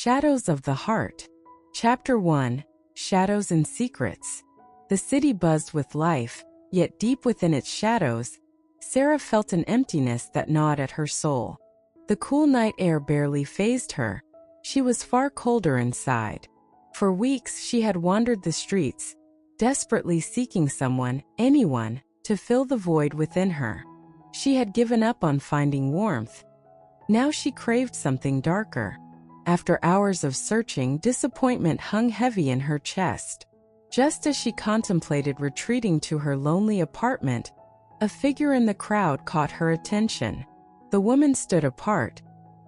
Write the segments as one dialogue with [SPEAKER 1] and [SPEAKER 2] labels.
[SPEAKER 1] Shadows of the Heart. Chapter 1. Shadows and Secrets. The city buzzed with life, yet deep within its shadows, Sarah felt an emptiness that gnawed at her soul. The cool night air barely fazed her. She was far colder inside. For weeks she had wandered the streets, desperately seeking someone, anyone, to fill the void within her. She had given up on finding warmth. Now she craved something darker. After hours of searching, disappointment hung heavy in her chest. Just as she contemplated retreating to her lonely apartment, a figure in the crowd caught her attention. The woman stood apart,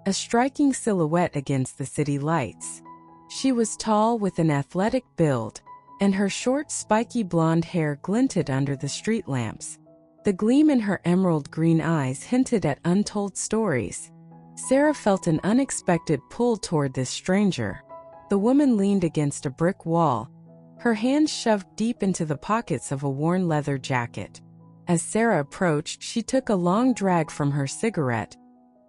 [SPEAKER 1] a striking silhouette against the city lights. She was tall with an athletic build, and her short, spiky blonde hair glinted under the street lamps. The gleam in her emerald green eyes hinted at untold stories. Sarah felt an unexpected pull toward this stranger. The woman leaned against a brick wall, her hands shoved deep into the pockets of a worn leather jacket. As Sarah approached, she took a long drag from her cigarette,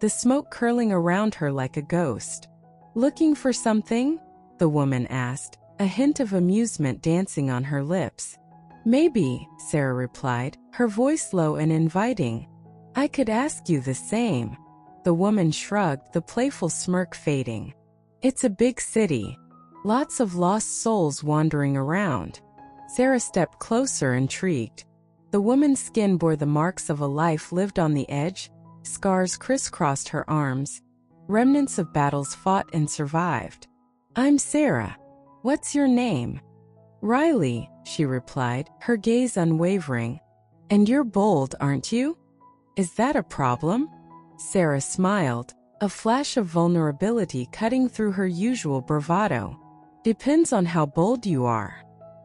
[SPEAKER 1] the smoke curling around her like a ghost. "Looking for something?" the woman asked, a hint of amusement dancing on her lips. "Maybe," Sarah replied, her voice low and inviting. "I could ask you the same." The woman shrugged, the playful smirk fading. "It's a big city. Lots of lost souls wandering around." Sarah stepped closer, intrigued. The woman's skin bore the marks of a life lived on the edge. Scars crisscrossed her arms, remnants of battles fought and survived. "I'm Sarah. What's your name?" "Riley," she replied, her gaze unwavering. "And you're bold, aren't you? Is that a problem?" Sarah smiled, a flash of vulnerability cutting through her usual bravado. "Depends on how bold you are."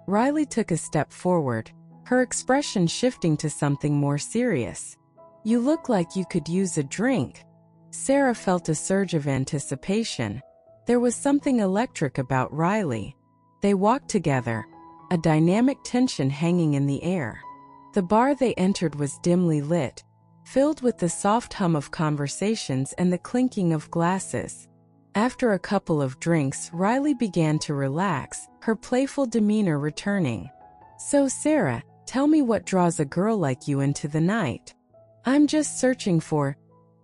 [SPEAKER 1] Riley took a step forward, her expression shifting to something more serious. "You look like you could use a drink." Sarah felt a surge of anticipation. There was something electric about Riley. They walked together, a dynamic tension hanging in the air. The bar they entered was dimly lit, filled with the soft hum of conversations and the clinking of glasses. After a couple of drinks, Riley began to relax, her playful demeanor returning. "So Sarah, tell me what draws a girl like you into the night." "I'm just searching for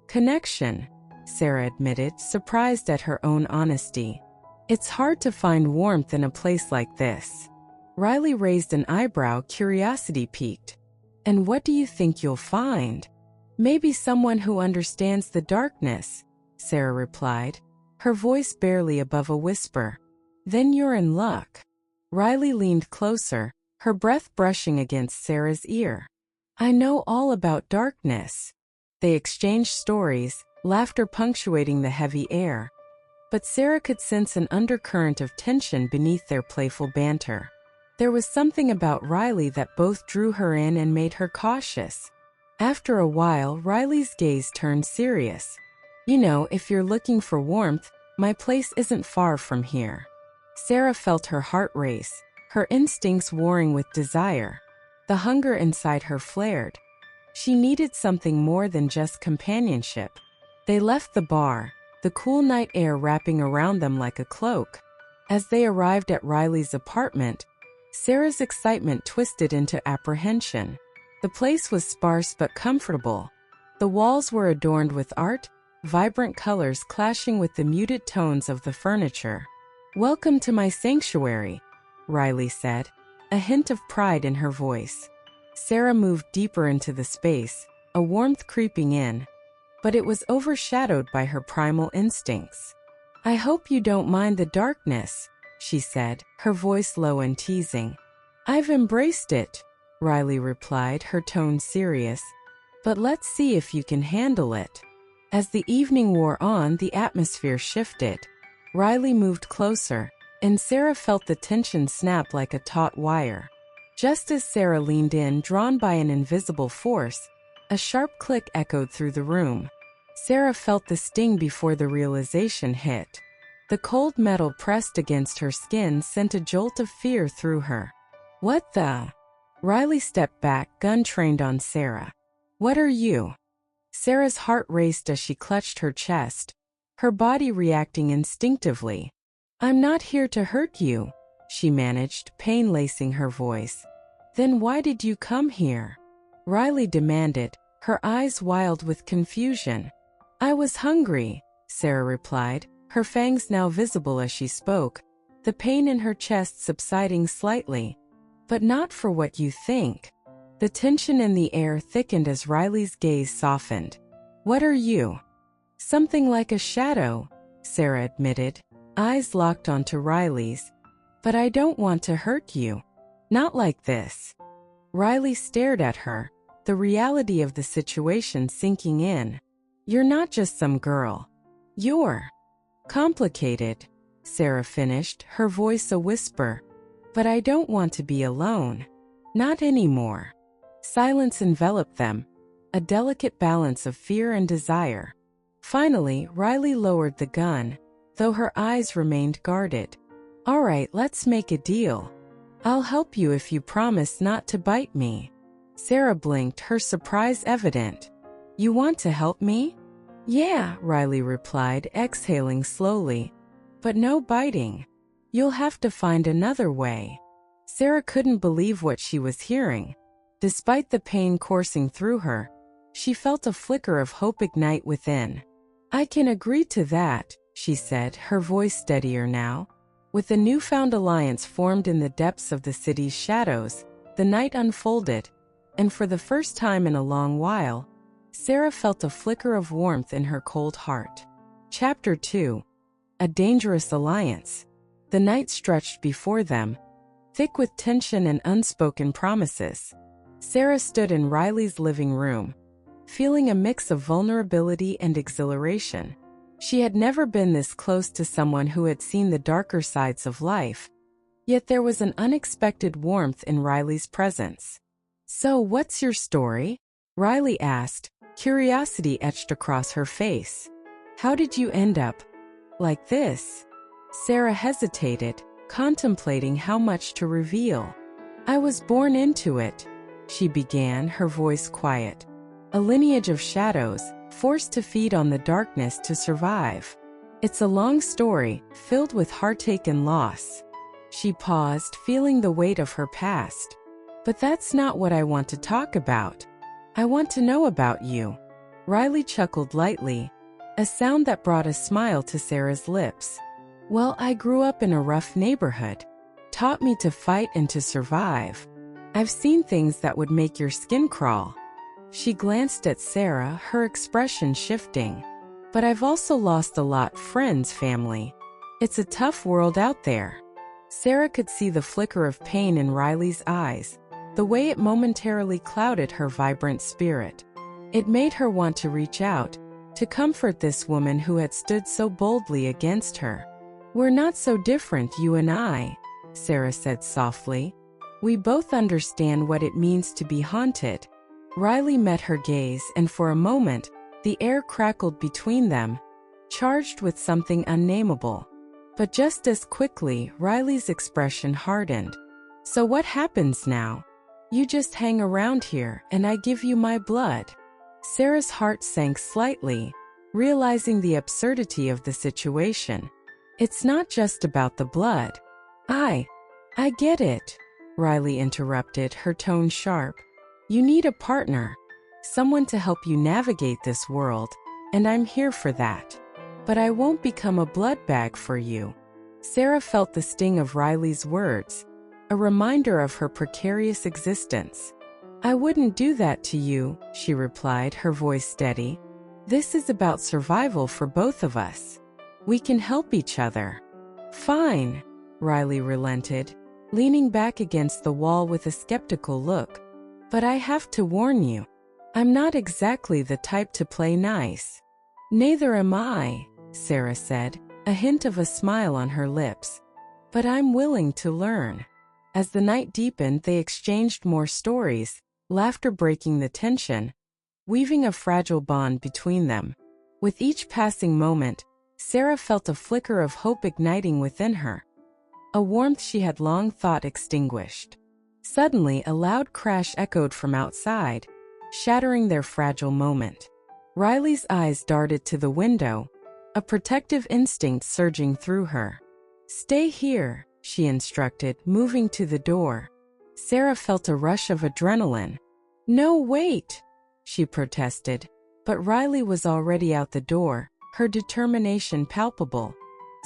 [SPEAKER 1] connection," Sarah admitted, surprised at her own honesty. "It's hard to find warmth in a place like this." Riley raised an eyebrow, curiosity piqued. "And what do you think you'll find?" "Maybe someone who understands the darkness," Sarah replied, her voice barely above a whisper. "Then you're in luck." Riley leaned closer, her breath brushing against Sarah's ear. "I know all about darkness." They exchanged stories, laughter punctuating the heavy air. But Sarah could sense an undercurrent of tension beneath their playful banter. There was something about Riley that both drew her in and made her cautious. After a while, Riley's gaze turned serious. "You know, if you're looking for warmth, my place isn't far from here." Sarah felt her heart race, her instincts warring with desire. The hunger inside her flared. She needed something more than just companionship. They left the bar, the cool night air wrapping around them like a cloak. As they arrived at Riley's apartment, Sarah's excitement twisted into apprehension. The place was sparse but comfortable. The walls were adorned with art, vibrant colors clashing with the muted tones of the furniture. "Welcome to my sanctuary," Riley said, a hint of pride in her voice. Sarah moved deeper into the space, a warmth creeping in, but it was overshadowed by her primal instincts. "I hope you don't mind the darkness," she said, her voice low and teasing. "I've embraced it," Riley replied, her tone serious. "But let's see if you can handle it." As the evening wore on, the atmosphere shifted. Riley moved closer, and Sarah felt the tension snap like a taut wire. Just as Sarah leaned in, drawn by an invisible force, a sharp click echoed through the room. Sarah felt the sting before the realization hit. The cold metal pressed against her skin sent a jolt of fear through her. "What the?" Riley stepped back, gun trained on Sarah. "What are you?" Sarah's heart raced as she clutched her chest, her body reacting instinctively. "I'm not here to hurt you," she managed, pain lacing her voice. "Then why did you come here?" Riley demanded, her eyes wild with confusion. "I was hungry," Sarah replied, her fangs now visible as she spoke, the pain in her chest subsiding slightly. "But not for what you think." The tension in the air thickened as Riley's gaze softened. "What are you?" "Something like a shadow," Sarah admitted, eyes locked onto Riley's. "But I don't want to hurt you. Not like this." Riley stared at her, the reality of the situation sinking in. "You're not just some girl. You're complicated," Sarah finished, her voice a whisper. "But I don't want to be alone. Not anymore." Silence enveloped them, a delicate balance of fear and desire. Finally, Riley lowered the gun, though her eyes remained guarded. "All right, let's make a deal. I'll help you if you promise not to bite me." Sarah blinked, her surprise evident. "You want to help me?" "Yeah," Riley replied, exhaling slowly. "But no biting. You'll have to find another way." Sarah couldn't believe what she was hearing. Despite the pain coursing through her, she felt a flicker of hope ignite within. "I can agree to that," she said, her voice steadier now. With the newfound alliance formed in the depths of the city's shadows, the night unfolded, and for the first time in a long while, Sarah felt a flicker of warmth in her cold heart. Chapter 2. A Dangerous Alliance. The night stretched before them, thick with tension and unspoken promises. Sarah stood in Riley's living room, feeling a mix of vulnerability and exhilaration. She had never been this close to someone who had seen the darker sides of life, yet there was an unexpected warmth in Riley's presence. "So what's your story?" Riley asked, curiosity etched across her face. "How did you end up like this?" Sarah hesitated, contemplating how much to reveal. "I was born into it," she began, her voice quiet. "A lineage of shadows, forced to feed on the darkness to survive. It's a long story, filled with heartache and loss." She paused, feeling the weight of her past. "But that's not what I want to talk about. I want to know about you." Riley chuckled lightly, a sound that brought a smile to Sarah's lips. "Well, I grew up in a rough neighborhood. Taught me to fight and to survive. I've seen things that would make your skin crawl." She glanced at Sarah, her expression shifting. "But I've also lost a lot, friends, family. It's a tough world out there." Sarah could see the flicker of pain in Riley's eyes, the way it momentarily clouded her vibrant spirit. It made her want to reach out, to comfort this woman who had stood so boldly against her. "We're not so different, you and I," Sarah said softly. "We both understand what it means to be haunted." Riley met her gaze, and for a moment, the air crackled between them, charged with something unnameable. But just as quickly, Riley's expression hardened. "So what happens now? You just hang around here, and I give you my blood?" Sarah's heart sank slightly, realizing the absurdity of the situation. "It's not just about the blood." I get it," Riley interrupted, her tone sharp. "You need a partner, someone to help you navigate this world, and I'm here for that. But I won't become a blood bag for you." Sarah felt the sting of Riley's words, a reminder of her precarious existence. "I wouldn't do that to you," she replied, her voice steady. "This is about survival for both of us. We can help each other." "Fine," Riley relented, leaning back against the wall with a skeptical look. "But I have to warn you, I'm not exactly the type to play nice." "Neither am I," Sarah said, a hint of a smile on her lips. "But I'm willing to learn." As the night deepened, they exchanged more stories, laughter breaking the tension, weaving a fragile bond between them. With each passing moment, Sarah felt a flicker of hope igniting within her, a warmth she had long thought extinguished. Suddenly, a loud crash echoed from outside, shattering their fragile moment. Riley's eyes darted to the window, a protective instinct surging through her. "Stay here," she instructed, moving to the door. Sarah felt a rush of adrenaline. "No, wait," she protested, but Riley was already out the door, her determination palpable.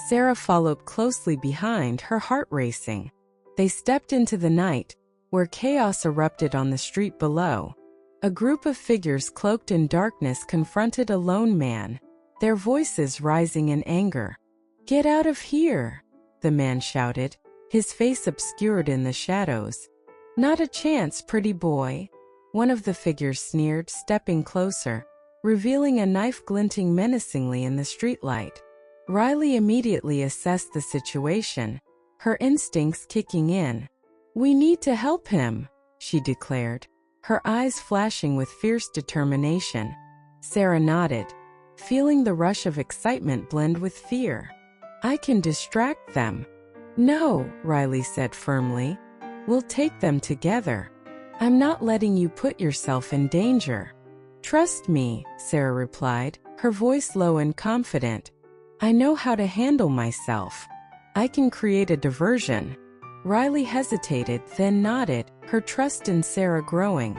[SPEAKER 1] Sarah followed closely behind, her heart racing. They stepped into the night, where chaos erupted on the street below. A group of figures cloaked in darkness confronted a lone man, their voices rising in anger. "Get out of here," the man shouted, his face obscured in the shadows. "Not a chance, pretty boy," one of the figures sneered, stepping closer, revealing a knife glinting menacingly in the streetlight. Riley immediately assessed the situation, her instincts kicking in. "We need to help him," she declared, her eyes flashing with fierce determination. Sarah nodded, feeling the rush of excitement blend with fear. "I can distract them." "No," Riley said firmly. "We'll take them together. I'm not letting you put yourself in danger." "Trust me," Sarah replied, her voice low and confident. "I know how to handle myself. I can create a diversion." Riley hesitated, then nodded, her trust in Sarah growing.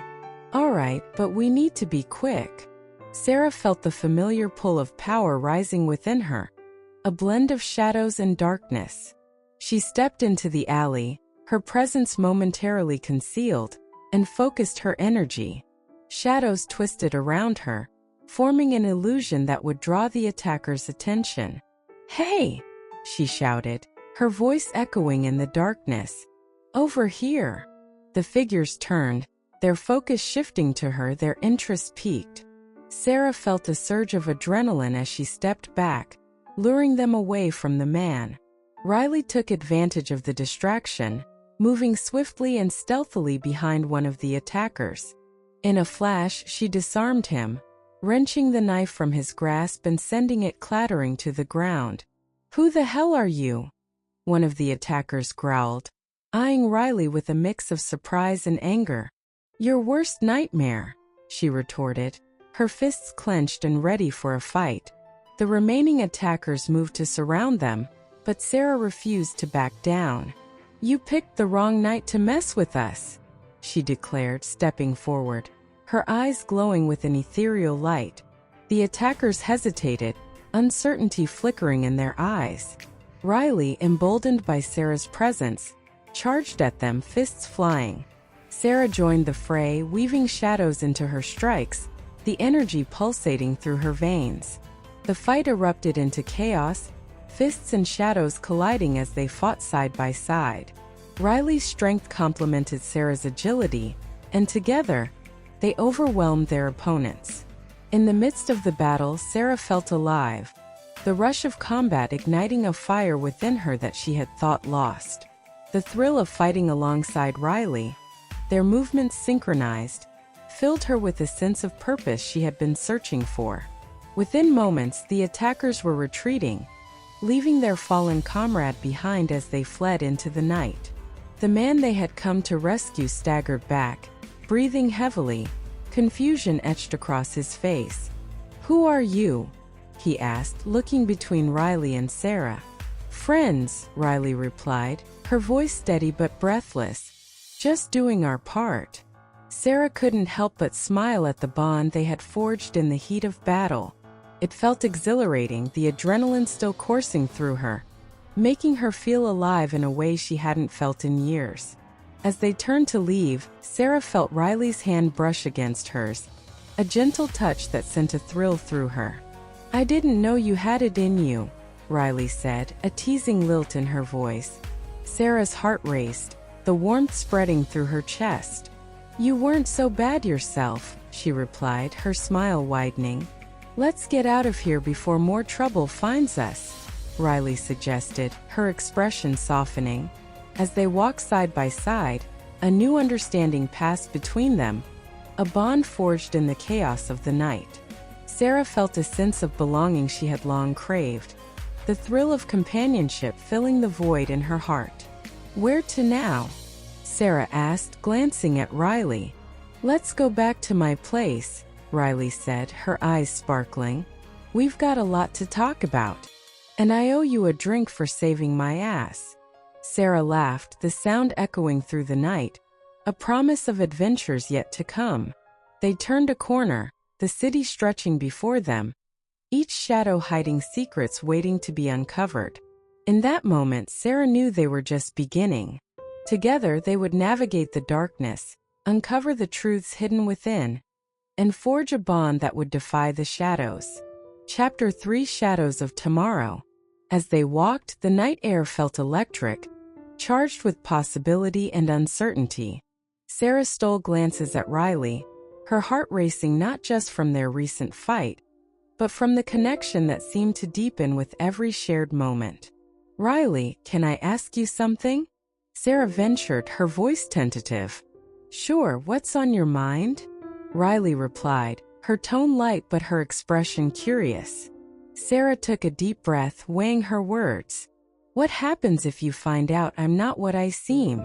[SPEAKER 1] "All right, but we need to be quick." Sarah felt the familiar pull of power rising within her, a blend of shadows and darkness. She stepped into the alley, her presence momentarily concealed, and focused her energy. Shadows twisted around her, forming an illusion that would draw the attacker's attention. "Hey!" she shouted, her voice echoing in the darkness. "Over here!" The figures turned, their focus shifting to her, their interest piqued. Sarah felt a surge of adrenaline as she stepped back, luring them away from the man. Riley took advantage of the distraction, moving swiftly and stealthily behind one of the attackers. In a flash, she disarmed him, wrenching the knife from his grasp and sending it clattering to the ground. "Who the hell are you?" one of the attackers growled, eyeing Riley with a mix of surprise and anger. "Your worst nightmare," she retorted, her fists clenched and ready for a fight. The remaining attackers moved to surround them, but Sarah refused to back down. "You picked the wrong night to mess with us," she declared, stepping forward, her eyes glowing with an ethereal light. The attackers hesitated, uncertainty flickering in their eyes. Riley, emboldened by Sarah's presence, charged at them, fists flying. Sarah joined the fray, weaving shadows into her strikes, the energy pulsating through her veins. The fight erupted into chaos, fists and shadows colliding as they fought side by side. Riley's strength complemented Sarah's agility, and together, they overwhelmed their opponents. In the midst of the battle, Sarah felt alive, the rush of combat igniting a fire within her that she had thought lost. The thrill of fighting alongside Riley, their movements synchronized, filled her with a sense of purpose she had been searching for. Within moments, the attackers were retreating, leaving their fallen comrade behind as they fled into the night. The man they had come to rescue staggered back, breathing heavily, confusion etched across his face. "Who are you?" he asked, looking between Riley and Sarah. "Friends," Riley replied, her voice steady but breathless. "Just doing our part." Sarah couldn't help but smile at the bond they had forged in the heat of battle. It felt exhilarating, the adrenaline still coursing through her, making her feel alive in a way she hadn't felt in years. As they turned to leave, Sarah felt Riley's hand brush against hers, a gentle touch that sent a thrill through her. "I didn't know you had it in you," Riley said, a teasing lilt in her voice. Sarah's heart raced, the warmth spreading through her chest. "You weren't so bad yourself," she replied, her smile widening. "Let's get out of here before more trouble finds us," Riley suggested, her expression softening. As they walked side by side, a new understanding passed between them, a bond forged in the chaos of the night. Sarah felt a sense of belonging she had long craved, the thrill of companionship filling the void in her heart. "Where to now?" Sarah asked, glancing at Riley. "Let's go back to my place," Riley said, her eyes sparkling. We've got a lot to talk about. And I owe you a drink for saving my ass." Sarah laughed, the sound echoing through the night, a promise of adventures yet to come. They turned a corner, the city stretching before them, each shadow hiding secrets waiting to be uncovered. In that moment, Sarah knew they were just beginning. Together, they would navigate the darkness, uncover the truths hidden within, and forge a bond that would defy the shadows. Chapter 3: Shadows of Tomorrow. As they walked, the night air felt electric, charged with possibility and uncertainty. Sarah stole glances at Riley, her heart racing not just from their recent fight, but from the connection that seemed to deepen with every shared moment. "Riley, can I ask you something?" Sarah ventured, her voice tentative. "Sure, what's on your mind?" Riley replied, her tone light but her expression curious. Sarah took a deep breath, weighing her words. "What happens if you find out I'm not what I seem?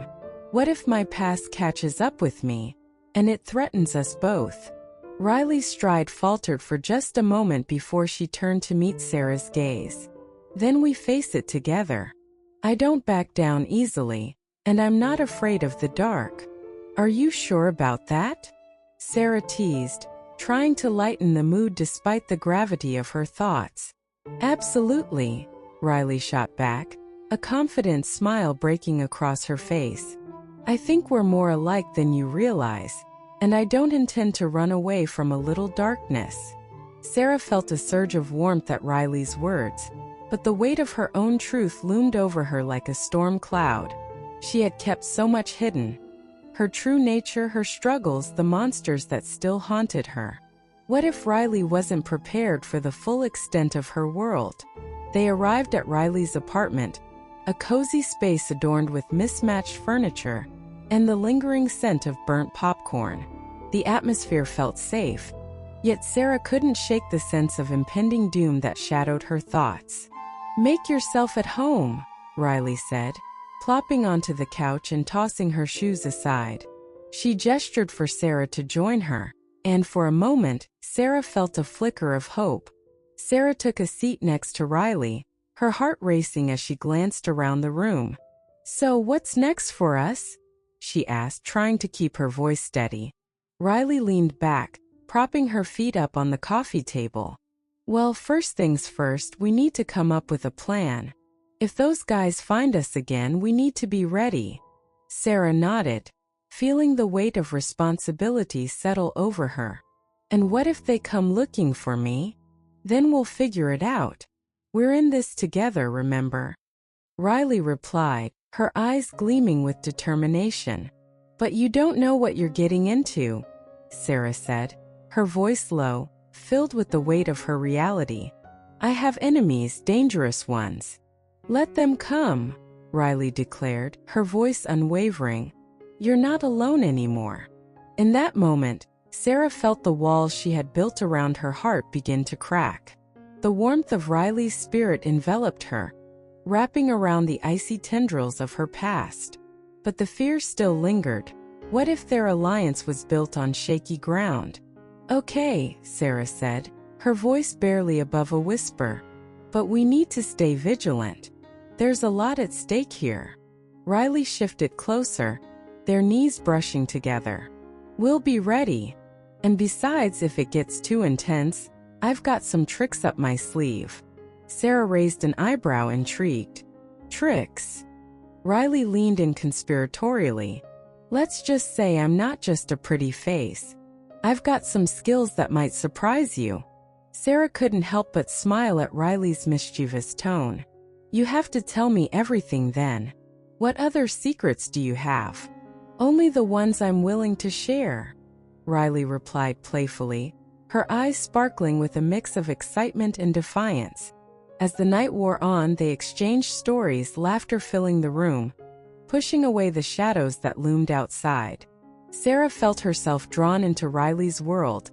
[SPEAKER 1] What if my past catches up with me, and it threatens us both?" Riley's stride faltered for just a moment before she turned to meet Sarah's gaze. "Then we face it together. I don't back down easily, and I'm not afraid of the dark." "Are you sure about that?" Sarah teased, trying to lighten the mood despite the gravity of her thoughts. "Absolutely," Riley shot back, a confident smile breaking across her face. "I think we're more alike than you realize, and I don't intend to run away from a little darkness." Sarah felt a surge of warmth at Riley's words, but the weight of her own truth loomed over her like a storm cloud. She had kept so much hidden. Her true nature, her struggles, the monsters that still haunted her. What if Riley wasn't prepared for the full extent of her world? They arrived at Riley's apartment, a cozy space adorned with mismatched furniture and the lingering scent of burnt popcorn. The atmosphere felt safe, yet Sarah couldn't shake the sense of impending doom that shadowed her thoughts. "Make yourself at home," Riley said, plopping onto the couch and tossing her shoes aside. She gestured for Sarah to join her, and for a moment, Sarah felt a flicker of hope. Sarah took a seat next to Riley, her heart racing as she glanced around the room. "So what's next for us?" she asked, trying to keep her voice steady. Riley leaned back, propping her feet up on the coffee table. "Well, first things first, we need to come up with a plan. If those guys find us again, we need to be ready." Sarah nodded, feeling the weight of responsibility settle over her. "And what if they come looking for me? Then we'll figure it out. We're in this together, remember?" Riley replied, her eyes gleaming with determination. "But you don't know what you're getting into," Sarah said, her voice low, filled with the weight of her reality. "I have enemies, dangerous ones." "Let them come," Riley declared, her voice unwavering. "You're not alone anymore." In that moment, Sarah felt the walls she had built around her heart begin to crack. The warmth of Riley's spirit enveloped her, wrapping around the icy tendrils of her past. But the fear still lingered. What if their alliance was built on shaky ground? "Okay," Sarah said, her voice barely above a whisper. "But we need to stay vigilant. There's a lot at stake here." Riley shifted closer, their knees brushing together. "We'll be ready. And besides, if it gets too intense, I've got some tricks up my sleeve." Sarah raised an eyebrow, intrigued. "Tricks?" Riley leaned in conspiratorially. "Let's just say I'm not just a pretty face. I've got some skills that might surprise you." Sarah couldn't help but smile at Riley's mischievous tone. "You have to tell me everything then. What other secrets do you have?" "Only the ones I'm willing to share," Riley replied playfully, her eyes sparkling with a mix of excitement and defiance. As the night wore on, they exchanged stories, laughter filling the room, pushing away the shadows that loomed outside. Sarah felt herself drawn into Riley's world,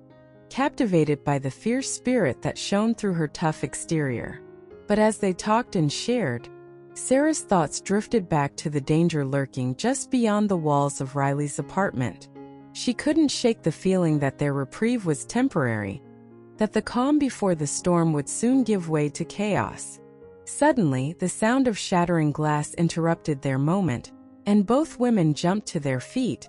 [SPEAKER 1] captivated by the fierce spirit that shone through her tough exterior. But as they talked and shared, Sarah's thoughts drifted back to the danger lurking just beyond the walls of Riley's apartment. She couldn't shake the feeling that their reprieve was temporary, that the calm before the storm would soon give way to chaos. Suddenly, the sound of shattering glass interrupted their moment, and both women jumped to their feet,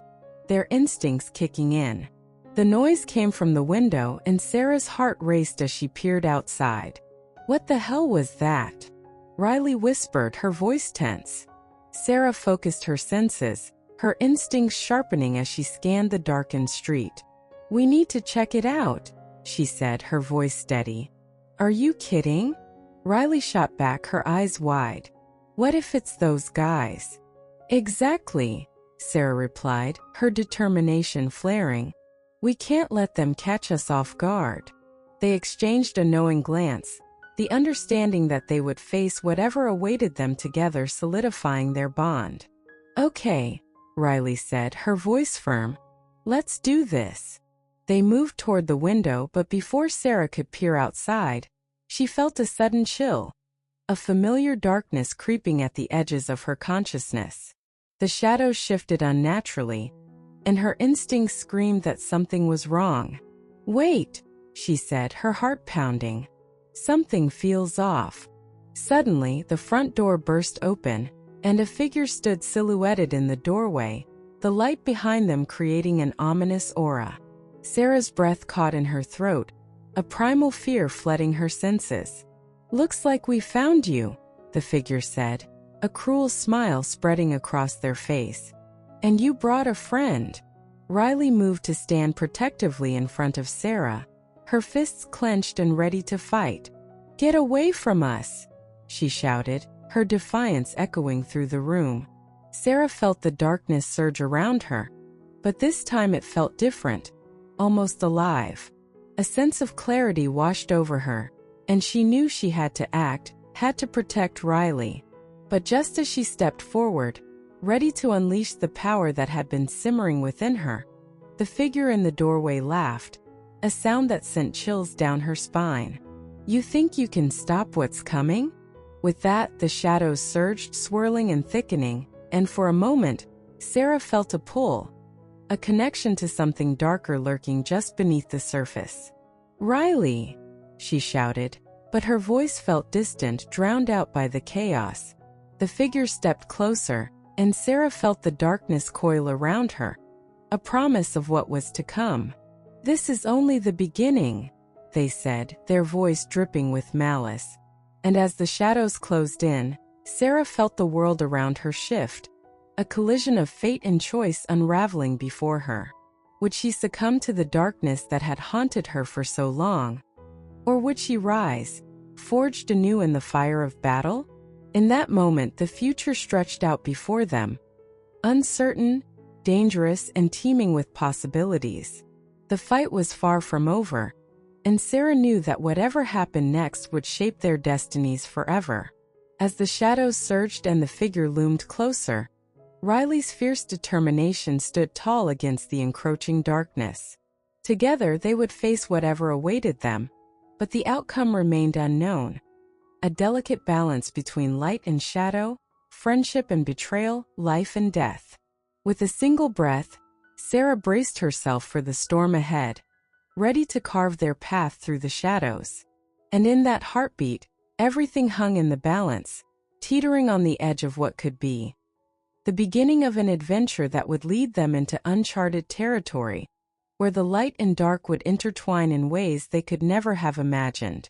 [SPEAKER 1] their instincts kicking in. The noise came from the window, and Sarah's heart raced as she peered outside. "What the hell was that?" Riley whispered, her voice tense. Sarah focused her senses, her instincts sharpening as she scanned the darkened street. "We need to check it out," she said, her voice steady. "Are you kidding?" Riley shot back, her eyes wide. "What if it's those guys?" "Exactly," Sarah replied, her determination flaring. "We can't let them catch us off guard." They exchanged a knowing glance, the understanding that they would face whatever awaited them together, solidifying their bond. "Okay," Riley said, her voice firm. "Let's do this." They moved toward the window, but before Sarah could peer outside, she felt a sudden chill, a familiar darkness creeping at the edges of her consciousness. The shadows shifted unnaturally, and her instincts screamed that something was wrong. "Wait," she said, her heart pounding. "Something feels off." Suddenly, the front door burst open, and a figure stood silhouetted in the doorway, the light behind them creating an ominous aura. Sarah's breath caught in her throat, a primal fear flooding her senses. "Looks like we found you," the figure said, a cruel smile spreading across their face. "And you brought a friend." Riley moved to stand protectively in front of Sarah, her fists clenched and ready to fight. "Get away from us," she shouted, her defiance echoing through the room. Sarah felt the darkness surge around her, but this time it felt different, almost alive. A sense of clarity washed over her, and she knew she had to act, had to protect Riley. But just as she stepped forward, ready to unleash the power that had been simmering within her, the figure in the doorway laughed, a sound that sent chills down her spine. "You think you can stop what's coming?" With that, the shadows surged, swirling and thickening, and for a moment, Sarah felt a pull, a connection to something darker lurking just beneath the surface. "Riley!" she shouted, but her voice felt distant, drowned out by the chaos. The figure stepped closer, and Sarah felt the darkness coil around her, a promise of what was to come. "This is only the beginning," they said, their voice dripping with malice. And as the shadows closed in, Sarah felt the world around her shift, a collision of fate and choice unraveling before her. Would she succumb to the darkness that had haunted her for so long? Or would she rise, forged anew in the fire of battle? In that moment, the future stretched out before them, uncertain, dangerous, and teeming with possibilities. The fight was far from over, and Sarah knew that whatever happened next would shape their destinies forever. As the shadows surged and the figure loomed closer, Riley's fierce determination stood tall against the encroaching darkness. Together they would face whatever awaited them, but the outcome remained unknown. A delicate balance between light and shadow, friendship and betrayal, life and death. With a single breath, Sarah braced herself for the storm ahead, ready to carve their path through the shadows. And in that heartbeat, everything hung in the balance, teetering on the edge of what could be. The beginning of an adventure that would lead them into uncharted territory, where the light and dark would intertwine in ways they could never have imagined.